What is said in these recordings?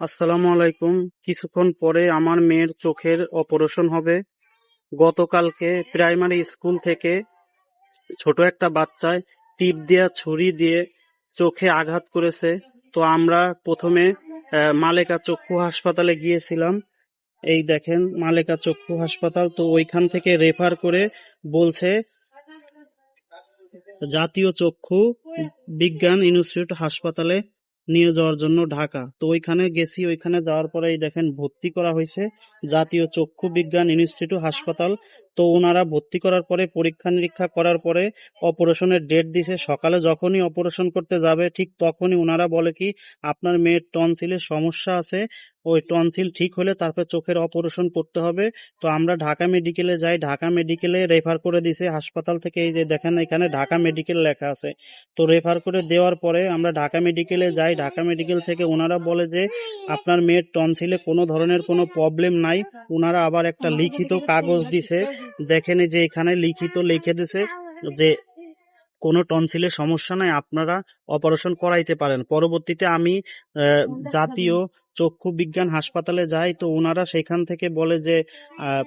আসসালামু আলাইকুম। কিছুক্ষণ পরে আমার মেয়ের চোখের অপারেশন হবে। গতকালকে প্রাইমারি স্কুল থেকে ছোট একটা বাচ্চায় টিপ দিয়া ছুরি দিয়ে চোখে আঘাত করেছে। তো আমরা প্রথমে মালেকা চক্ষু হাসপাতালে গিয়েছিলাম। এই দেখেন মালেকা চক্ষু হাসপাতাল, তো ওইখান থেকে রেফার করে বলছে জাতীয় চক্ষু বিজ্ঞান ইনস্টিটিউট হাসপাতালে নিয়ে যাওয়ার জন্য ঢাকা। তো ওইখানে গেছি, ওইখানে যাওয়ার পরে দেখেন ভর্তি করা হয়েছে জাতীয় চক্ষু বিজ্ঞান ইনস্টিটিউট হাসপাতাল। তো ওনারা ভর্তি করার পরে পরীক্ষা নিরীক্ষা করার পরে অপারেশনের ডেট দিছে। সকালে যখনই অপারেশন করতে যাবে ঠিক তখনই ওনারা বলে কি আপনার মেয়ের টনসিলের সমস্যা আছে, ওই টনসিল ঠিক হলে তারপর চোখের অপারেশন করতে হবে। তো আমরা ঢাকা মেডিকেলে যাই, ঢাকা মেডিকেলে রেফার করে দিছে হাসপাতাল থেকে। এই যে দেখেন এখানে ঢাকা মেডিকেল লেখা আছে। তো রেফার করে দেওয়ার পরে আমরা ঢাকা মেডিকেলে যাই, ঢাকা মেডিকেল থেকে ওনারা বলে যে আপনার মেয়ের টনসিলে কোনো ধরনের কোনো প্রবলেম নাই। ওনারা আবার একটা লিখিত কাগজ দিছে, দেখেন এই যে এখানে লিখিত লিখে দিছে যে কোনো টনসিলের সমস্যা নাই, আপনারা অপারেশন করাইতে পারেন। পরবর্তীতে আমি জাতীয় চক্ষু বিজ্ঞান হাসপাতালে যাই, তো ওনারা সেখান থেকে বলে যে আহ,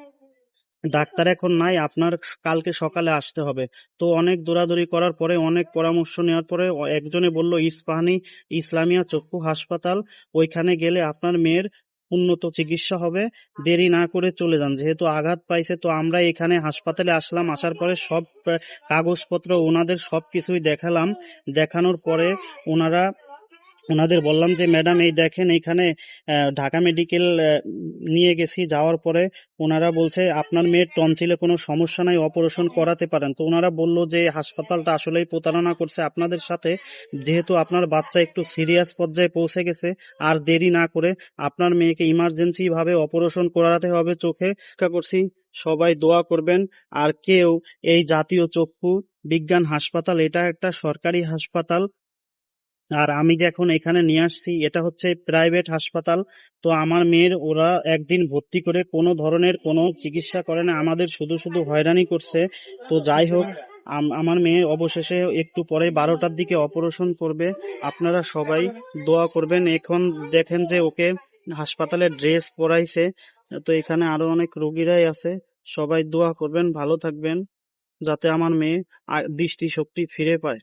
ডাক্তার এখন নাই, আপনার কালকে সকালে আসতে হবে। তো অনেক দৌড়াদৌড়ি করার পরে অনেক পরামর্শ নেওয়ার পরে একজনে বলল ইস্পাহানি ইসলামিয়া চক্ষু হাসপাতাল, ওইখানে গেলে আপনার মেয়ের উন্নত চিকিৎসা হবে, দেরি না করে চলে যান। যেহেতু আঘাত পাইছে, তো আমরা এখানে হাসপাতালে আসলাম। আসার পরে সব কাগজপত্র ওনাদের সবকিছুই দেখালাম। দেখানোর পরে ওনারা ওনাদের বললাম যে ম্যাডাম এই দেখেন এইখানে ঢাকা মেডিকেল নিয়ে গেছি। যাওয়ার পরে ওনারা বলছে আপনার মেয়ের টনসিলে কোনো সমস্যা নাই, অপারেশন করাতে পারেন। তো ওনারা বলল যে হাসপাতালটা আসলেই প্রতারণা করছে আপনাদের সাথে, যেহেতু আপনার বাচ্চা একটু সিরিয়াস পর্যায়ে পৌঁছে গেছে, আর দেরি না করে আপনার মেয়েকে ইমার্জেন্সি ভাবে অপারেশন করাতে হবে চোখে। চেষ্টা করছি, সবাই দোয়া করবেন। আর কেউ এই জাতীয় চক্ষু বিজ্ঞান হাসপাতাল, এটা একটা সরকারি হাসপাতাল, আর আমি যে এখন এখানে নিয়ে আসছি এটা হচ্ছে প্রাইভেট হাসপাতাল। তো আমার মেয়ের ওরা একদিন ভর্তি করে কোনো ধরনের কোনো চিকিৎসা করে না, আমাদের শুধু শুধু হয়রানি করছে। তো যাই হোক, আমার মেয়ে অবশেষে একটু পরে 12টার দিকে অপারেশন করবে। আপনারা সবাই দোয়া করবেন। এখন দেখেন যে ওকে হাসপাতালে ড্রেস পরাইছে। তো এখানে আরো অনেক রোগীরাই আছে, সবাই দোয়া করবেন, ভালো থাকবেন, যাতে আমার মেয়ে দৃষ্টিশক্তি ফিরে পায়।